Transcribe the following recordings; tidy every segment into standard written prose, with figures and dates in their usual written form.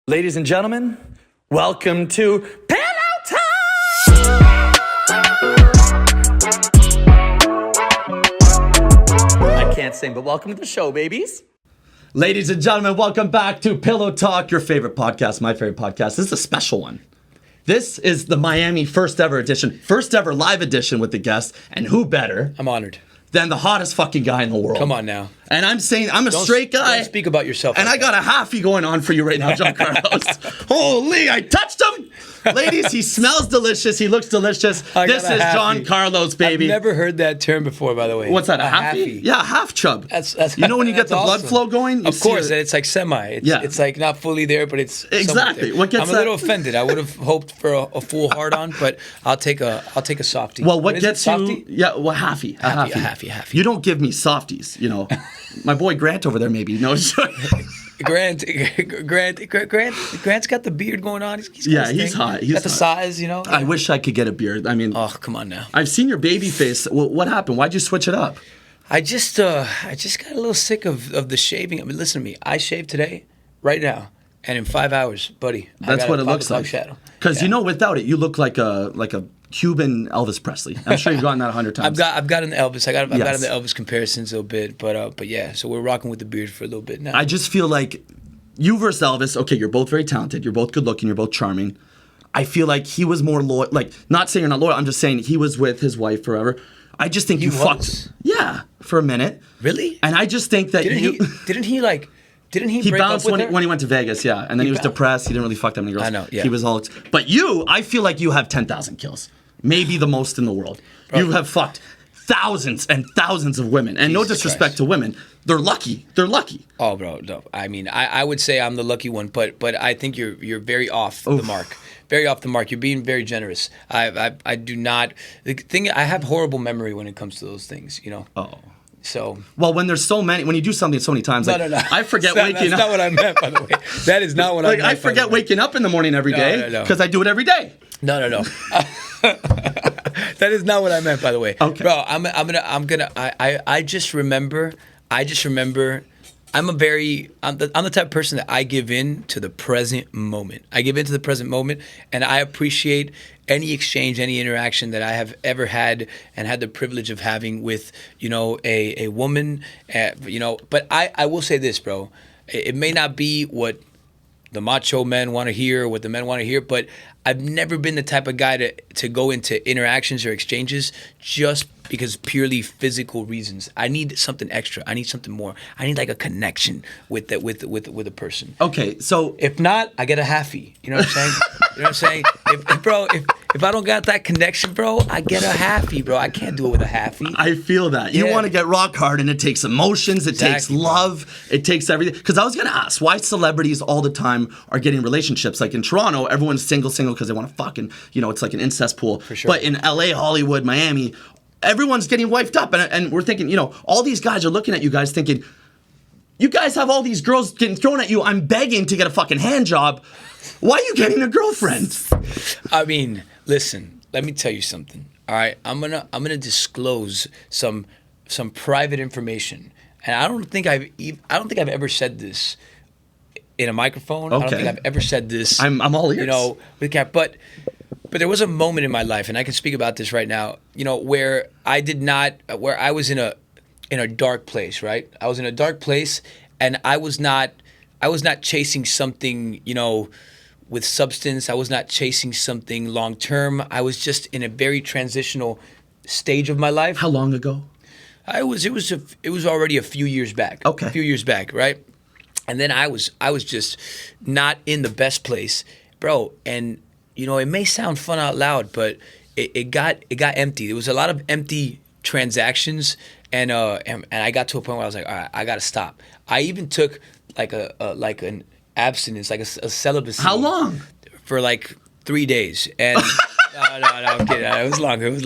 Ladies and gentlemen, welcome to Pillow Talk! I can't sing, but welcome to the show, babies. Ladies and gentlemen, welcome back to Pillow Talk, your favorite podcast, my favorite podcast. This is a special one. This is the Miami first ever live edition with the guest, and who better? I'm honored. Than the hottest fucking guy in the world. Come on now. And I'm saying I'm a straight guy. Don't speak about yourself. And like I got a halfie going on for you right now, JenCarlos. Holy, I touched him. Ladies, he smells delicious. He looks delicious. This is JenCarlos, baby. I've never heard that term before, by the way. What's that, a halfie? Yeah, half chub. That's you know when you get the awesome. blood flow going? Of course, it's like semi. It's like not fully there, but it's exactly. What gets I'm a little offended. I would have hoped for a full hard-on, but I'll take a softie. Well, what gets you? Yeah, well, halfie. A halfie. You don't give me softies, you know. My boy Grant over there, maybe. No, Grant's got the beard going on. He's hot. He's got the size, you know. I wish I could get a beard. I mean, oh, come on now. I've seen your baby face. Well, what happened? Why'd you switch it up? I just got a little sick of the shaving. I mean, listen to me. I shaved today, right now, and in 5 hours, buddy. That's what it looks like. Because you know, without it, you look like a Cuban Elvis Presley. I'm sure you've gotten that 100 times. I've gotten the Elvis. I've gotten the Elvis comparisons a little bit, but yeah. So we're rocking with the beard for a little bit now. I just feel like you versus Elvis. Okay, you're both very talented. You're both good looking. You're both charming. I feel like he was more loyal. Like, not saying you're not loyal. I'm just saying he was with his wife forever. I just think you fucked. Yeah, for a minute. Really? And I just think that didn't he break bounced up with her? when he went to Vegas, yeah. And then he was depressed. He didn't really fuck that many girls. I know, yeah. He was all... But I feel like you have 10,000 kills. Maybe the most in the world. Bro. You have fucked thousands and thousands of women. And Jesus no disrespect Christ. to women. They're lucky. They're lucky. Oh, bro, no. I mean, I would say I'm the lucky one, but I think you're very off the mark. Very off the mark. You're being very generous. I do not... The thing, I have horrible memory when it comes to those things, you know? Oh. So well, when there's so many, when you do something so many times, like, no. I forget waking up. That's not what I meant, by the way. That is not what I meant. I forget waking up in the morning every day because I do it every day. No. That is not what I meant, by the way. Okay, bro. I just remember. I'm the type of person that I give in to the present moment. I give in to the present moment, and I appreciate any exchange, any interaction that I have ever had and had the privilege of having with, you know, a woman, you know. But I will say this, bro. It may not be what the macho men want to hear or what the men want to hear, but I've never been the type of guy to go into interactions or exchanges just because purely physical reasons. I need something extra. I need something more. I need like a connection with a person. Okay, so if not, I get a halfie. You know what I'm saying? You know what I'm saying? If I don't got that connection, bro, I get a halfie, bro. I can't do it with a halfie. I feel that. You want to get rock hard, and it takes emotions, it takes love, it takes everything. Because I was going to ask, why celebrities all the time are getting relationships? Like in Toronto, everyone's single because they want to fuck, and, you know, it's like an incest pool. For sure. But in LA, Hollywood, Miami, everyone's getting wifed up. And we're thinking, you know, all these guys are looking at you guys thinking, you guys have all these girls getting thrown at you. I'm begging to get a fucking hand job. Why are you getting a girlfriend? I mean, listen, let me tell you something. All right, I'm gonna disclose some private information, and I don't think I've ever said this in a microphone. Okay. I don't think I've ever said this. I'm all ears. You know, but there was a moment in my life, and I can speak about this right now. You know, where I was in a dark place. Right, I was in a dark place, and I was not chasing something, you know, with substance. I was not chasing something long term. I was just in a very transitional stage of my life. How long ago? It was already a few years back. Okay. A few years back, right? And then I was just not in the best place, bro. And you know, it may sound fun out loud, but it got empty. There was a lot of empty transactions, and I got to a point where I was like, all right, I got to stop. I even took like an abstinence, like a celibacy. How long? For like 3 days, and No, I'm kidding. It was longer. It was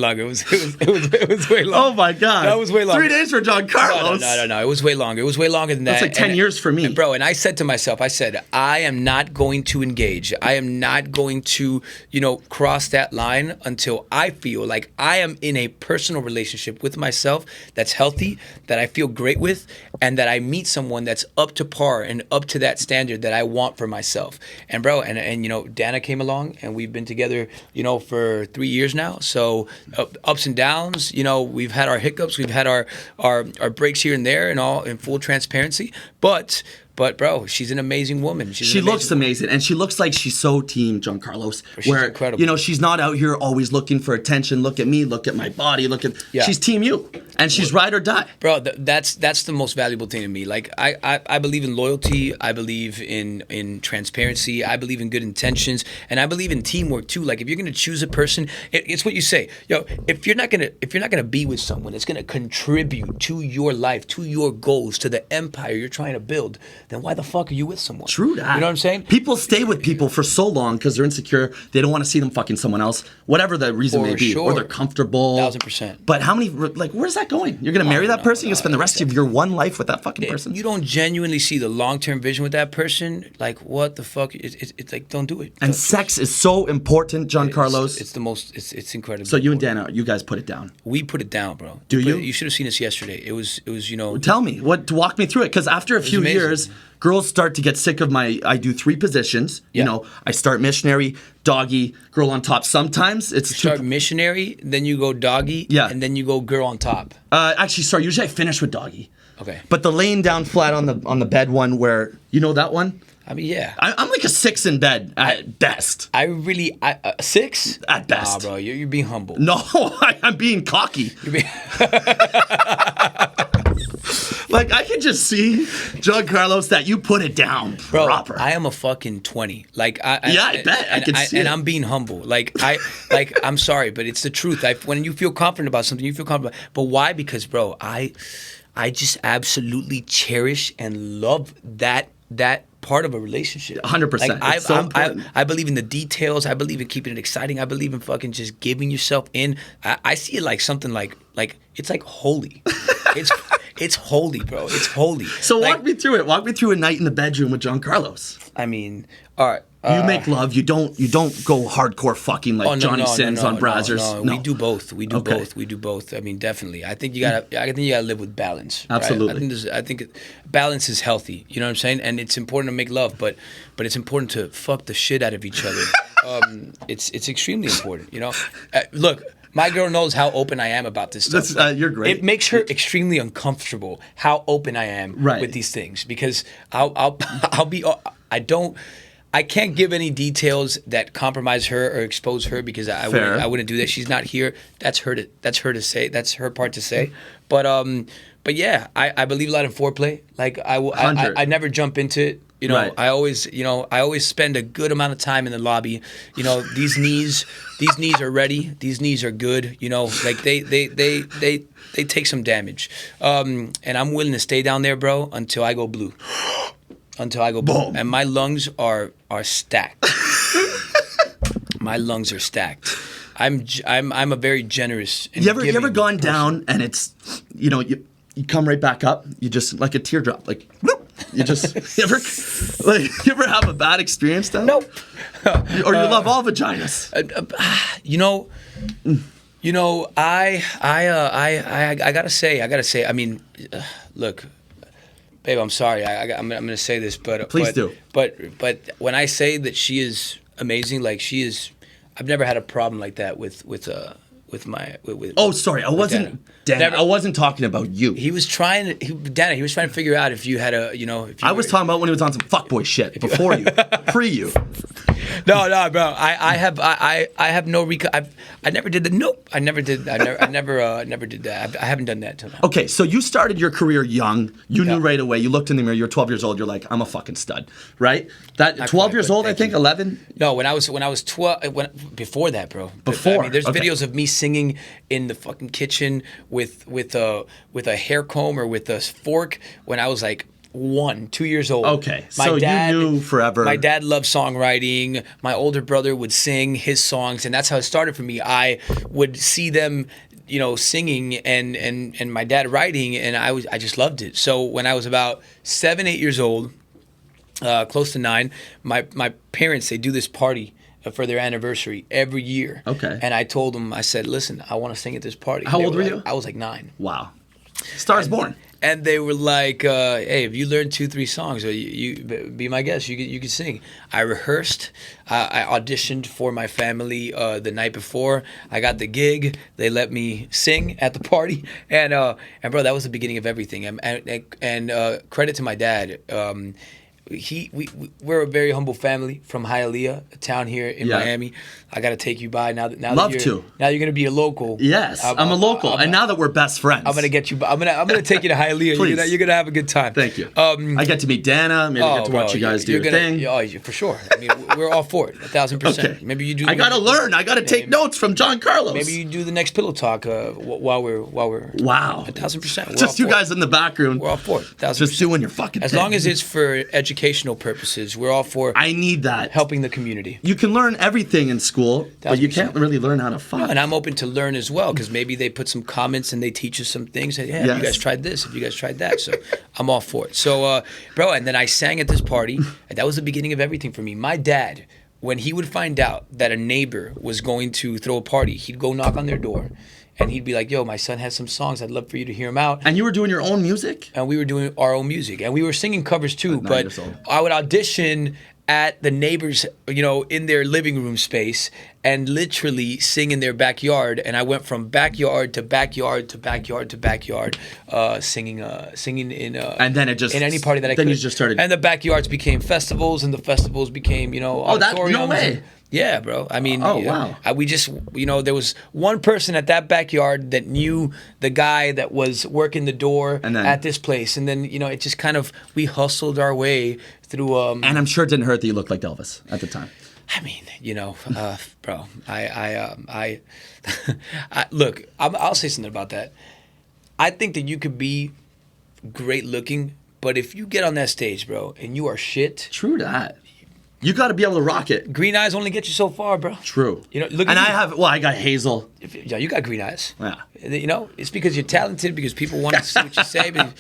way longer. Oh my God. That was way longer. 3 days for JenCarlos. No. It was way longer. It was way longer than that. That's like 10 years for me. And I said to myself, I am not going to engage. I am not going to, cross that line until I feel like I am in a personal relationship with myself that's healthy, that I feel great with, and that I meet someone that's up to par and up to that standard that I want for myself. And bro, and Dana came along, and we've been together, for 3 years now. So ups and downs, we've had our hiccups, we've had our breaks here and there, and all in full transparency. But bro, she's an amazing woman. She looks amazing, and she looks like she's so team JenCarlos. She's incredible. She's not out here always looking for attention. Look at me, look at my body, She's team you, and she's ride or die. Bro, that's the most valuable thing to me. Like I believe in loyalty. I believe in transparency. I believe in good intentions, and I believe in teamwork too. Like if you're gonna choose a person, it's what you say. If you're not gonna be with someone that's gonna contribute to your life, to your goals, to the empire you're trying to build, then why the fuck are you with someone? True that. You know what I'm saying? People stay with people for so long because they're insecure. They don't want to see them fucking someone else, whatever the reason may be. Or they're comfortable. 1000%. But how many, where's that going? You're going to marry that person? You're going to spend the rest of your one life with that fucking person? You don't genuinely see the long-term vision with that person. Like, what the fuck? It's like, don't do it. And sex is so important, JenCarlos. It's the most, it's incredible. So you and Dana, you guys put it down. We put it down, bro. Do you? You should have seen us yesterday. It was. Tell me, walk me through it. Because after a few years, girls start to get sick of I do 3 positions. Yeah. I start missionary, doggy, girl on top. Sometimes it's start missionary, then you go doggy, and then you go girl on top. Actually, sorry. Usually I finish with doggy. Okay. But the laying down flat on the bed one, where that one. I mean, yeah. I'm like a 6 in bed at best. 6 at best. Nah, bro, you're being humble. No, I'm being cocky. Like, I can just see, JenCarlos, that you put it down proper. Bro, I am a fucking 20. Like, I bet. I can see it. And I'm being humble. I'm sorry, but it's the truth. When you feel confident about something, you feel confident. But why? Because, bro, I just absolutely cherish and love that part of a relationship. 100%. Like, I believe in the details. I believe in keeping it exciting. I believe in fucking just giving yourself in. I see it like something like it's like holy. It's holy, bro. It's holy. So walk me through it. Walk me through a night in the bedroom with JenCarlos. I mean, all right. You make love. You don't go hardcore fucking like Johnny Sins on Brazzers. No, we do both. We do both. We do both. I mean, definitely. I think you gotta live with balance. Absolutely. Right? I think balance is healthy. You know what I'm saying? And it's important to make love, but it's important to fuck the shit out of each other. It's extremely important. Look. My girl knows how open I am about this stuff. You're great. It makes her extremely uncomfortable how open I am with these things because I can't give any details that compromise her or expose her because I wouldn't do that. She's not here. That's her to say. That's her part to say. But yeah, I believe a lot in foreplay. Like I never jump into it. I always spend a good amount of time in the lobby. These knees are ready. These knees are good. Like they take some damage. And I'm willing to stay down there, bro, until I go blue. Until I go blue. And my lungs are stacked. My lungs are stacked. I'm a very generous. You ever gone down and it's you come right back up. You just like a teardrop like. Whoop. You ever have a bad experience then? Nope. Or you love all vaginas? I gotta say. I mean, look, babe, I'm sorry. I'm gonna say this, but please do. But when I say that she is amazing, like she is, I've never had a problem like that with sorry, I wasn't. Dan, I wasn't talking about you. He was trying to figure out if you had I was talking about when he was on some fuckboy shit before you, pre you. No, bro. I have no I never did that. Nope. I never did that. I haven't done that till now. Okay, so you started your career young. You knew right away. You looked in the mirror. You're 12 years old. You're like, I'm a fucking stud, right? That 12 years old, I think, 11. No, when I was 12. Before that, bro. Before. I mean, there's videos of me singing in the fucking kitchen with a hair comb or with a fork when I was like 2 years old. Okay, so you knew forever. My dad loved songwriting. My older brother would sing his songs, and that's how it started for me. I would see them, singing and my dad writing, and I just loved it. So when I was about 7, 8 years old, close to 9, my parents, they do this party for their anniversary every year. Okay. And I told them, I said, listen, I want to sing at this party. How old were you? I was like 9. Wow. Stars born. And they were like, hey, if you learn 2-3 songs, or you be my guest, you could sing. I rehearsed. I auditioned for my family the night before. I got the gig. They let me sing at the party. And bro, that was the beginning of everything. And credit to my dad. We're a very humble family from Hialeah, a town here in Miami. I got to take you by now that now Love that to. Now you're gonna be a local. Yes, I'm a local, and now that we're best friends, I'm gonna get you. I'm gonna take you to Hialeah. Please. You're gonna have a good time. Thank you. I get to meet Dana. Maybe I get to watch you guys do your thing. Oh, for sure. I mean, we're all for it, 1,000%. Okay. Maybe you do. I gotta learn. I gotta take notes from JenCarlos. Maybe you do the next pillow talk while we're. Wow. 1,000%. Just you guys in the background. We're all for it. 1,000%. Just doing your fucking as thing. long as it's for educational purposes, we're all for. I need that. Helping the community. You can learn everything in school, but you can't really learn how to fuck. No, and I'm open to learn as well, because maybe they put some comments and they teach us some things. Hey, have you guys tried this? Have you guys tried that? So I'm all for it. So, bro, and then I sang at this party, and that was the beginning of everything for me. My dad, when he would find out that a neighbor was going to throw a party, he'd go knock on their door. And he'd be like, yo, my son has some songs. I'd love for you to hear them out. And you were doing your own music? And we were doing our own music. And we were singing covers too. Like 9 but years old. I would audition at the neighbors, in their living room space and literally sing in their backyard. And I went from backyard to backyard to backyard to backyard, singing in and then it just in any party that I could. Then you just started. And the backyards became festivals, and the festivals became auditoriums. No way. Yeah, bro. I mean, wow. We just, there was one person at that backyard that knew the guy that was working the door at this place. And then, it just kind of, we hustled our way through. And I'm sure it didn't hurt that you looked like Elvis at the time. I mean, bro, I look, I'll say something about that. I think that you could be great looking, but if you get on that stage, bro, and you are shit. True that. You got to be able to rock it. Green eyes only get you so far, bro. True. Look. And I got hazel. Yeah, you got green eyes. Yeah. It's because you're talented, because people want to see what you say. But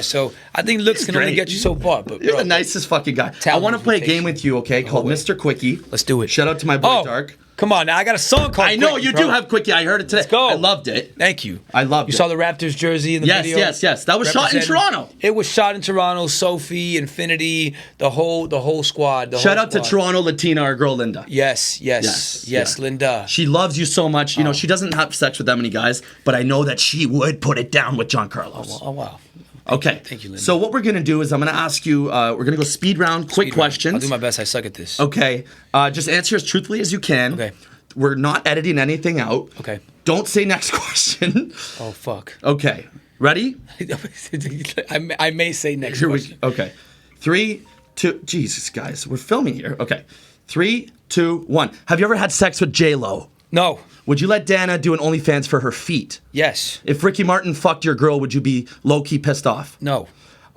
so I think looks can only get you so far. But you're the nicest fucking guy. I want to play a game with you, okay? Called Mr. Quickie. Let's do it. Shout out to my boy Dark. Come on, now I got a song called. I know Quickie, you bro. do have Quickie. I heard it today. Let's go. I loved it. Thank you. I loved it. You saw the Raptors jersey in the video? Yes. That was shot in Toronto. It was shot in Toronto. Sophie, Infinity, the whole squad. Shout out to Toronto Latina, our girl Linda. Yes, Linda. She loves you so much. She doesn't have sex with that many guys, but I know that she would put it down with JenCarlos. Oh wow. Okay. Thank you, Linda. So what we're gonna do is I'm gonna ask you. We're gonna go speed round, quick questions. I'll do my best. I suck at this. Okay. Just answer as truthfully as you can. Okay. We're not editing anything out. Okay. Don't say next question. Oh fuck. Okay. Ready? I may say next question. Okay. 3, 2. Jesus, guys, we're filming here. Okay. 3, 2, 1. Have you ever had sex with J-Lo? No. Would you let Dana do an OnlyFans for her feet? Yes. If Ricky Martin fucked your girl, would you be low-key pissed off? No.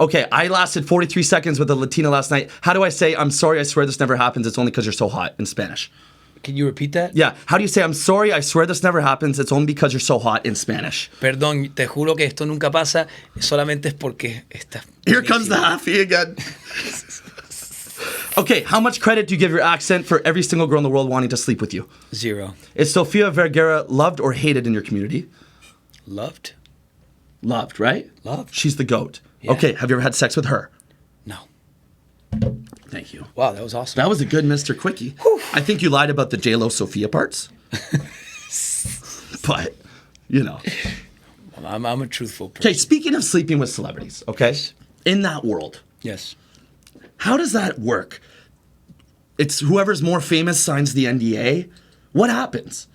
Okay, I lasted 43 seconds with a Latina last night. How do I say, I'm sorry, I swear this never happens, it's only because you're so hot in Spanish? Can you repeat that? Yeah. How do you say, I'm sorry, I swear this never happens, it's only because you're so hot in Spanish? Perdón, te juro que esto nunca pasa, solamente es porque está. Here comes the happy again. Okay, how much credit do you give your accent for every single girl in the world wanting to sleep with you? 0. Is Sofia Vergara loved or hated in your community? Loved. Loved, right? Loved. She's the GOAT. Yeah. Okay, have you ever had sex with her? No. Thank you. Wow, that was awesome. That was a good Mr. Quickie. Whew. I think you lied about the J-Lo Sophia parts. But, I'm a truthful person. Okay, speaking of sleeping with celebrities, okay? In that world. Yes. How does that work? It's whoever's more famous signs the NDA. What happens?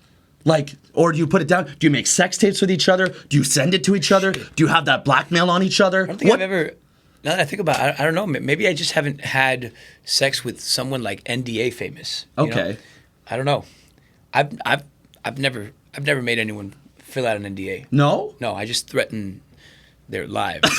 Or do you put it down? Do you make sex tapes with each other? Do you send it to each other? Do you have that blackmail on each other? I don't think I've ever. Now that I think about it, I don't know. Maybe I just haven't had sex with someone like NDA famous. Okay. I don't know. I've never made anyone fill out an NDA. No? No, I just threaten their lives.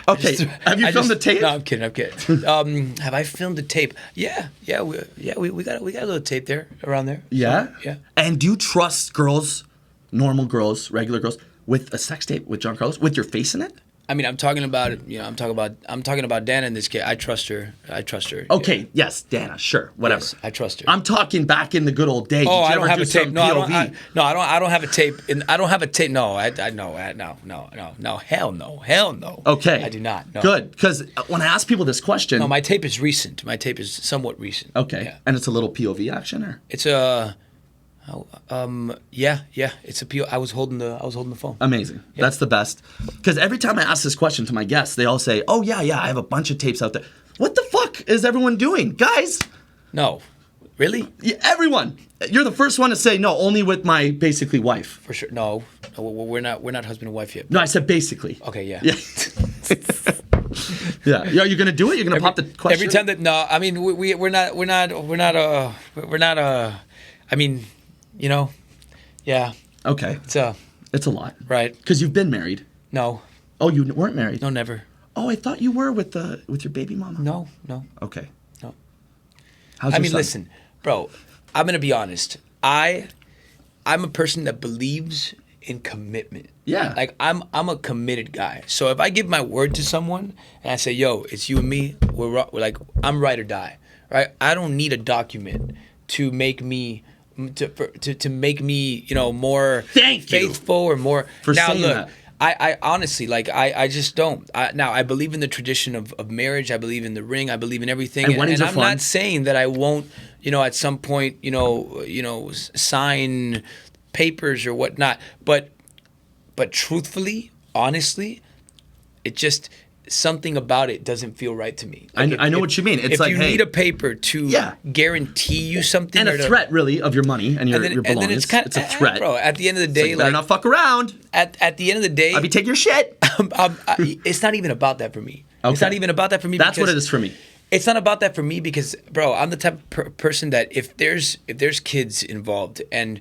Okay, have you filmed the tape? No, I'm kidding. Have I filmed the tape? Yeah, we got a little tape there, around there. Yeah? So, yeah. And do you trust girls, normal girls, regular girls, with a sex tape with JenCarlos, with your face in it? I mean, I'm talking about Dana in this case. I trust her. Okay, Yeah. yes, Dana, sure, whatever. Yes, I trust her. I'm talking back in the good old days. Oh, Did you I don't ever have do a tape. some No, POV? I don't have a tape. I don't have a tape. No, no, hell no. Okay. I do not. No. Good, because when I ask people this question... No, my tape is recent. My tape is somewhat recent. Okay, Yeah. and it's a little POV action, or? It's a... yeah. It's a PO. I was holding the phone. Amazing. Yeah. That's the best. Because every time I ask this question to my guests, they all say, oh, yeah, I have a bunch of tapes out there. What the fuck is everyone doing? Guys, No, really? yeah, everyone. You're the first one to say, no, only with my basically wife. For sure. No, we're not husband and wife yet. No, I said basically. Okay, yeah. Yeah. Yeah. Are you going to do it? You're going to pop the question? Every time that I mean we're not I mean, you know, yeah. Okay. It's a lot. Right. Because you've been married. No. Oh, you weren't married? No, never. Oh, I thought you were with your baby mama. No. Okay. No. How's I your mean, son? listen, bro, I'm going to be honest. I'm a person that believes in commitment. Yeah. Like I'm a committed guy. So if I give my word to someone and I say, "Yo, it's you and me," we're like I'm ride or die. Right? I don't need a document to make me to make me, more Thank you faithful or more. for now saying look, that. I honestly, like, I just don't. Now, I believe in the tradition of marriage. I believe in the ring. I believe in everything. And weddings are I'm fun. not saying that I won't, at some point, sign papers or whatnot. But truthfully, honestly, it just, something about it doesn't feel right to me. Like I know what you mean. It's if like, you hey, need a paper to guarantee you something. and or a to, threat, really, of your money and your and then belongings. it's kind of a threat. bro. At the end of the It's day, like, better not fuck around. at the end of the day, I'll be taking your shit. it's not even about that for me. Okay. It's not even about that for me. That's what because it is for me. It's not about that for me because, bro, I'm the type of person that if there's kids involved and,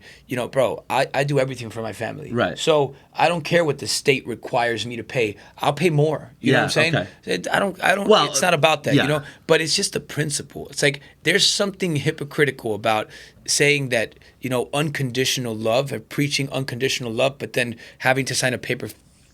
bro, I do everything for my family. Right. So I don't care what the state requires me to pay. I'll pay more. You know what I'm saying? Okay. I don't. Well, it's not about that, yeah. But it's just the principle. It's like there's something hypocritical about saying that, unconditional love or preaching unconditional love, but then having to sign a paper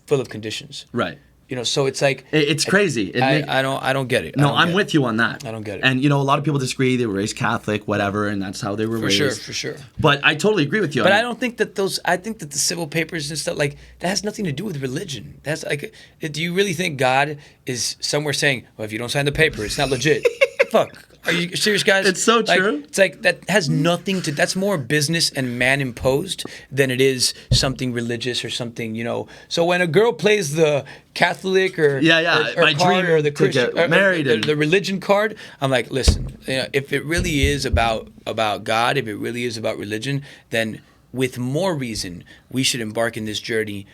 full of conditions. Right. So it's like It's crazy. I don't get it. No, I'm with you on that. I don't get it. And a lot of people disagree. They were raised Catholic, whatever, and that's how they were raised. For sure. But I totally agree with you. But I don't think that I think that the civil papers and stuff, like, that has nothing to do with religion. That's like, do you really think God is somewhere saying, well, if you don't sign the paper, it's not legit? Fuck. Are you serious, guys? It's so true. It's like that has nothing to. That's more business and man imposed than it is something religious or something. So when a girl plays the Catholic or or my card dream or the to Christian get married or and- the religion card, I'm like, listen. If it really is about God, if it really is about religion, then with more reason we should embark in this journey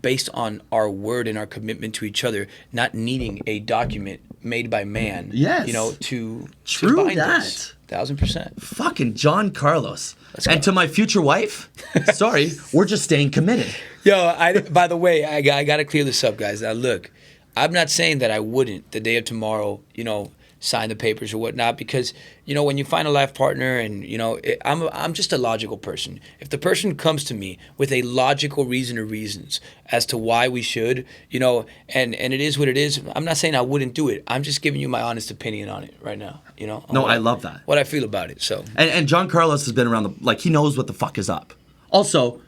based on our word and our commitment to each other, not needing a document made by man. Yes. To True bind that. us. 1000%. Fucking JenCarlos. go. And to my future wife, sorry, we're just staying committed. Yo, by the way, I got to clear this up, guys. Now, look, I'm not saying that I wouldn't the day of tomorrow, sign the papers or whatnot, because when you find a life partner and I'm just a logical person. If the person comes to me with a logical reason or reasons as to why we should, and it is what it is, I'm not saying I wouldn't do it. I'm just giving you my honest opinion on it right now. No, I love that. What I feel about it. So And JenCarlos has been around he knows what the fuck is up. Also,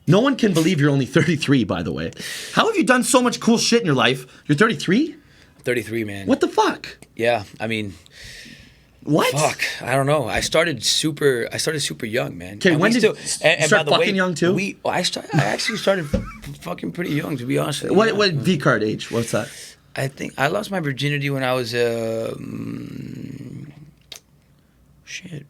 no one can believe you're only 33, by the way. How have you done so much cool shit in your life? You're 33? 33, man. What the fuck? Yeah, I mean, what? fuck, I don't know. I started super young, man. Okay, And when we did you start by the way, fucking young too? I actually started fucking pretty young, to be honest with you. What V card age? What's that? I think I lost my virginity when I was shit.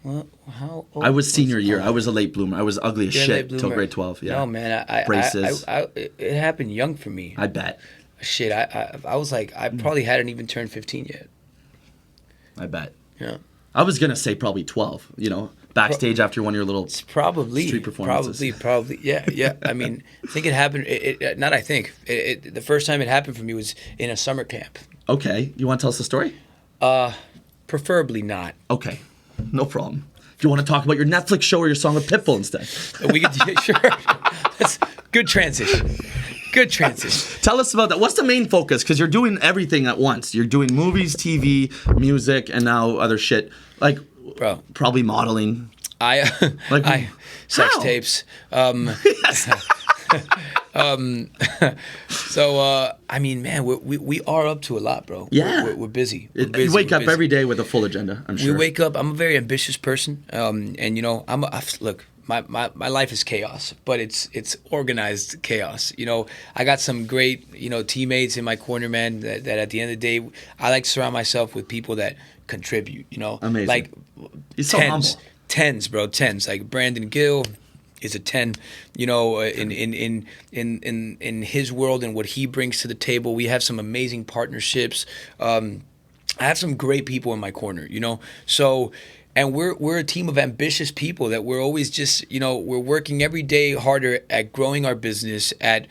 Well, how old I was senior was year. I was a late bloomer. I was ugly as You're a late shit till bloomer. grade 12. Yeah. No, man. Braces. It happened young for me. I bet. Shit, I was like, I probably hadn't even turned 15 yet. I bet. Yeah. I was gonna say probably 12. backstage after one of your little Probably street performances? Probably. Yeah. I mean, I think it happened. Not I think. The first time it happened for me was in a summer camp. Okay. You want to tell us the story? Preferably not. Okay. No problem. Do you want to talk about your Netflix show or your song with Pitbull instead? We could, sure. That's good transition. Good transition. Tell us about that. What's the main focus? Because you're doing everything at once. You're doing movies, TV, music, and now other shit. Like, Bro. Probably modeling. Sex How? tapes. Yes. So I mean, man, we are up to a lot, bro. Yeah. We're busy. You wake up every day with a full agenda, I'm sure. We wake up. I'm a very ambitious person, and you know, look. My life is chaos, but it's organized chaos. You know, I got some great teammates in my corner, man. That at the end of the day, I like to surround myself with people that contribute. You know, amazing. Like He's so humble. Tens, bro. Tens. Like Brandon Gill is a 10. You know, in his world and what he brings to the table, we have some amazing partnerships. I have some great people in my corner. You know, so. And we're a team of ambitious people that we're always just, we're working every day harder at growing our business, at,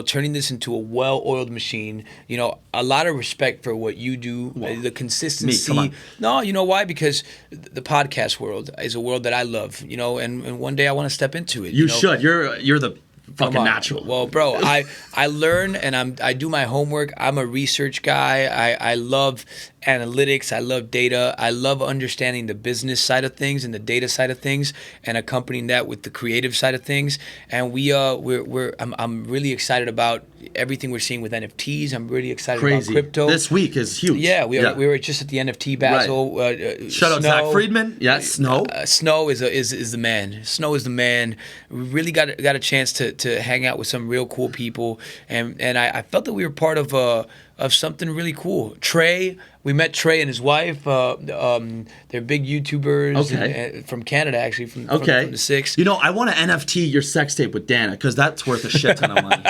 turning this into a well-oiled machine. You know, a lot of respect for what you do, the consistency. Me, come on. No, you know why? Because the podcast world is a world that I love, and one day I want to step into it. You should. You're the fucking natural. Well, bro, I learn and I do my homework. I'm a research guy. I love analytics. I love data. I love understanding the business side of things and the data side of things, and accompanying that with the creative side of things. And I'm really excited about everything we're seeing with NFTs. I'm really excited about crypto. This week is huge. Yeah, we were just at the NFT Basel. Right. Shout out Zach Friedman. Yes, Snow. Snow is the man. Snow is the man. We really got a chance to hang out with some real cool people, and I felt that we were part of something really cool. Trey, we met Trey and his wife. They're big YouTubers from Canada, actually, from the Six. I want to NFT your sex tape with Dana, because that's worth a shit ton of money.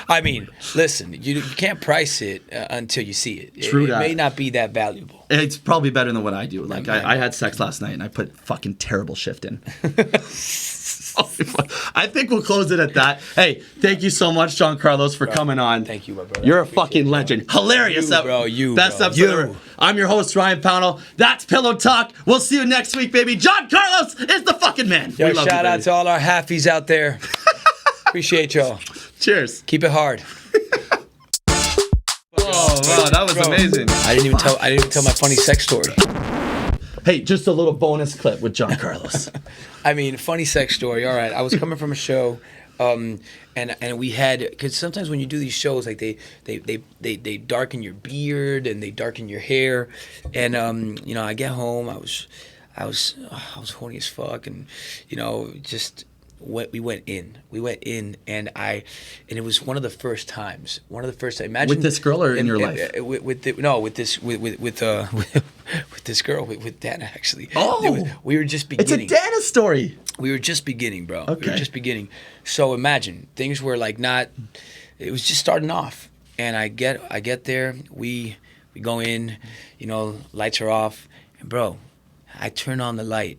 I mean, listen, you can't price it until you see it. True It that. may not be that valuable. It's probably better than what I do. Like, I had sex last night, and I put fucking terrible shift in. I think we'll close it at that. Hey, thank you so much, JenCarlos, for coming on. Thank you, my brother. You're a fucking legend. Hilarious. Best episode ever. I'm your host, Ryan Pownell. That's Pillow Talk. We'll see you next week, baby. JenCarlos is the fucking man. Yo, shout out to all our halfies out there. Appreciate y'all. Cheers. Keep it hard. Oh, wow, that was amazing. I didn't even tell my funny sex story. Hey, just a little bonus clip with JenCarlos. I mean, funny sex story. All right, I was coming from a show, and we had, because sometimes when you do these shows, like they darken your beard and they darken your hair, and I get home, I was horny as fuck, and we went in, and it was one of the first times. Imagine with this girl or in your life? With this girl, with Dana, actually. Oh, we were just beginning. It's a Dana story. We were just beginning, bro. Okay. We were just beginning. So imagine things were like not. It was just starting off, and I get there. We go in, lights are off, and bro, I turn on the light,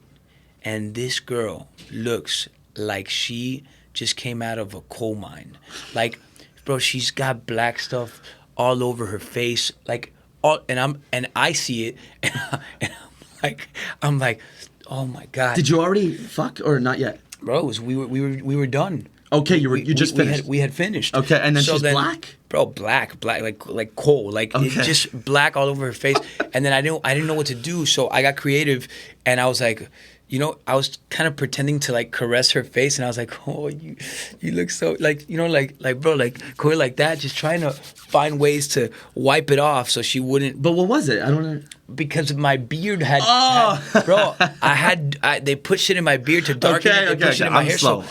and this girl looks like she just came out of a coal mine. Like, bro, she's got black stuff all over her face, like all, and I see it, and I'm like, oh my god. Did you already fuck or not yet? Bro, we were done. Okay, you just finished. We had finished. Okay, and then she's black? Bro, black, like coal, like okay. It's just black all over her face. And then I didn't know what to do, so I got creative, and I was like, I was kind of pretending to like caress her face, and I was like, oh, you look so like bro, like go like that, just trying to find ways to wipe it off so she wouldn't. But what was it? I don't know. Because my beard had, bro, they put shit in my beard to darken it. They put shit in my hair. Slow.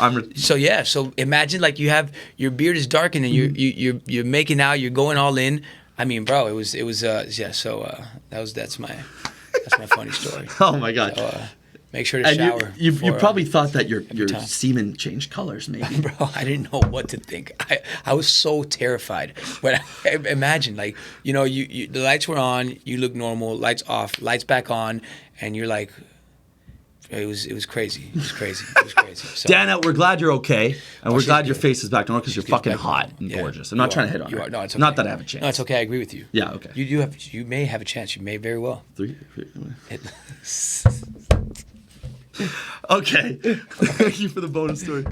So imagine like you have your beard is darkened and you're making out, you're going all in. I mean, bro, it was So that's my funny story. Oh my god. So, make sure to shower. You probably thought that your semen changed colors, maybe. Bro, I didn't know what to think. I was so terrified. But imagine, like, the lights were on, you look normal, lights off, lights back on, and you're like, It was crazy. It was crazy. It was crazy. So, Dana, we're glad you're okay, and we're she's glad your good. face is back to normal because you're fucking back to hot normal. and Yeah. gorgeous. I'm not trying to hit on her. No, it's okay. Not that I have a chance. No, it's okay. I agree with you. Yeah, okay. You may have a chance. You may very well. Three. Okay. Thank you for the bonus story.